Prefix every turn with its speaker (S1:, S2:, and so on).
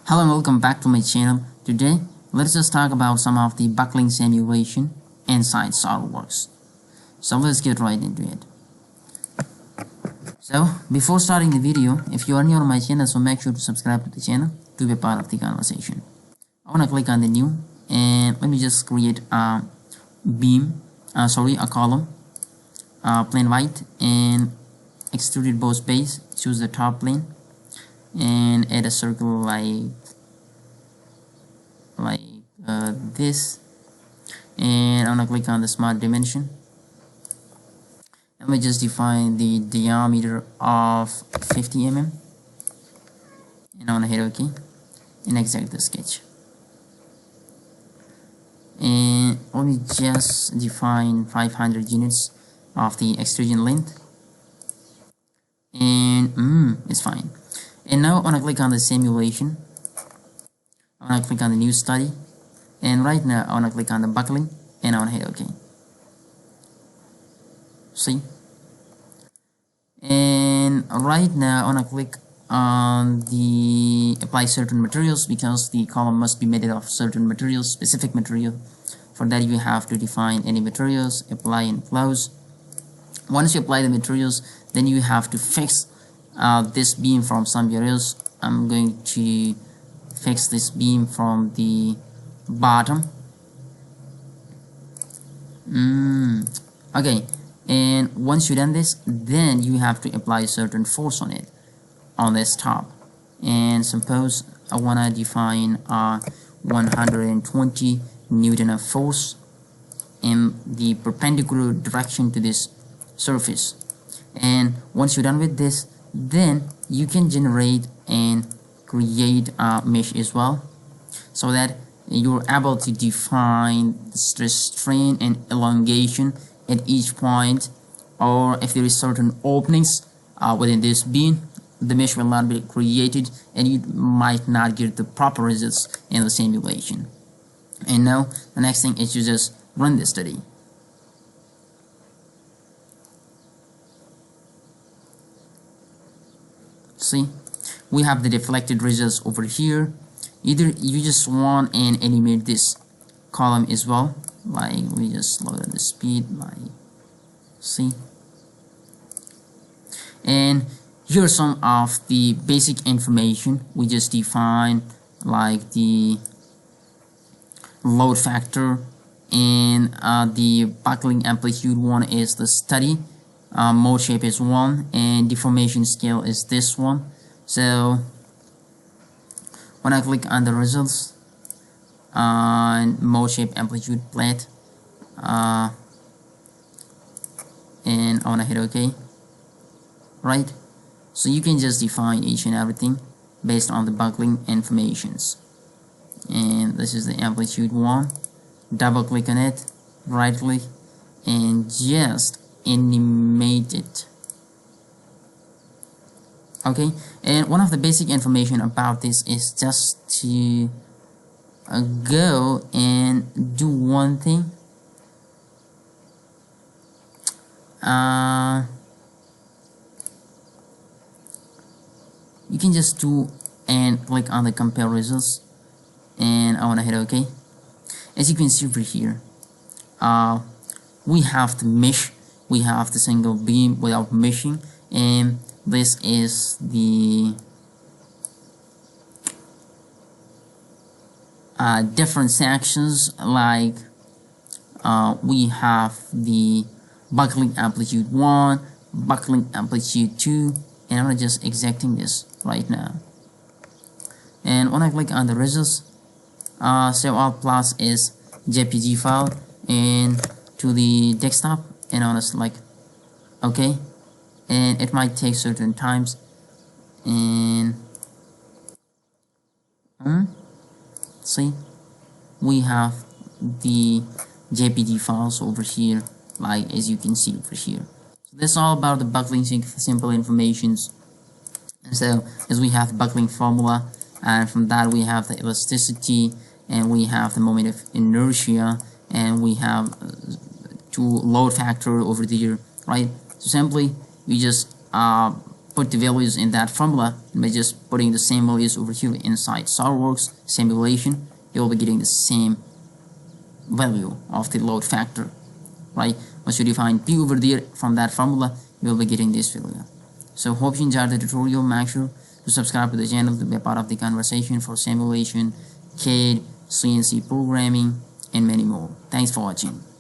S1: Hello and welcome back to my channel. Today, let's just talk about some of the buckling simulation inside SolidWorks. So let's get right into it. So before starting the video, if you are new on my channel, so make sure to subscribe to the channel to be part of the conversation. I want to click on the new and let me just create a a column, plain white, and extruded both base. Choose the top plane and add a circle like this, and I'm gonna click on the smart dimension. Let me just define the diameter of 50 mm, and I'm gonna hit OK and exit the sketch. And let me just define 500 units of the extrusion length, and it's fine. And now I'm gonna click on the simulation. I'm gonna click on the new study, and right now I wanna click on the buckling and I wanna hit OK. See? And right now I wanna click on the apply certain materials, because the column must be made of certain materials, specific material. For that you have to define any materials, apply and close. Once you apply the materials, then you have to fix this beam from somewhere else. I'm going to fix this beam from the bottom. Okay, and once you done this, then you have to apply certain force on it, on this top. And suppose I want to define 120 Newton of force in the perpendicular direction to this surface. And once you're done with this, then you can generate and create a mesh as well, so that you're able to define the stress strain and elongation at each point, or if there is certain openings within this beam, the mesh will not be created and you might not get the proper results in the simulation. And now the next thing is to just run this study. See, we have the deflected results over here. Either you just want and animate this column as well, like we just slow down the speed, like, see. And here's some of the basic information we just defined, like the load factor, and the buckling amplitude one is the study, mode shape is 1, and deformation scale is this one. So when I click on the results and mode shape amplitude plate, and I want to hit OK, right? So you can just define each and everything based on the buckling informations. And this is the amplitude 1. Double click on it, right click, and just animate it. Okay, and one of the basic information about this is just to go and do one thing. You can just do and click on the compare results, and I want to hit OK. As you can see over here, we have the mesh, we have the single beam without meshing, and this is the different sections, like we have the buckling amplitude 1, buckling amplitude 2, and I'm just extracting this right now. And when I click on the results, save all plus is JPG file and to the desktop, and I'm just like OK. And it might take certain times, and see, we have the JPG files over here, like as you can see over here. So that's all about the buckling simple informations. And so as we have the buckling formula, and from that we have the elasticity, and we have the moment of inertia, and we have load factor over there, right? So simply we just put the values in that formula by just putting the same values over here inside SolidWorks simulation. You'll be getting the same value of the load factor, right? Once you define P over there from that formula, you'll be getting this value. So hope you enjoyed the tutorial. Make sure to subscribe to the channel to be a part of the conversation for simulation, CAD, CNC programming, and many more. Thanks for watching.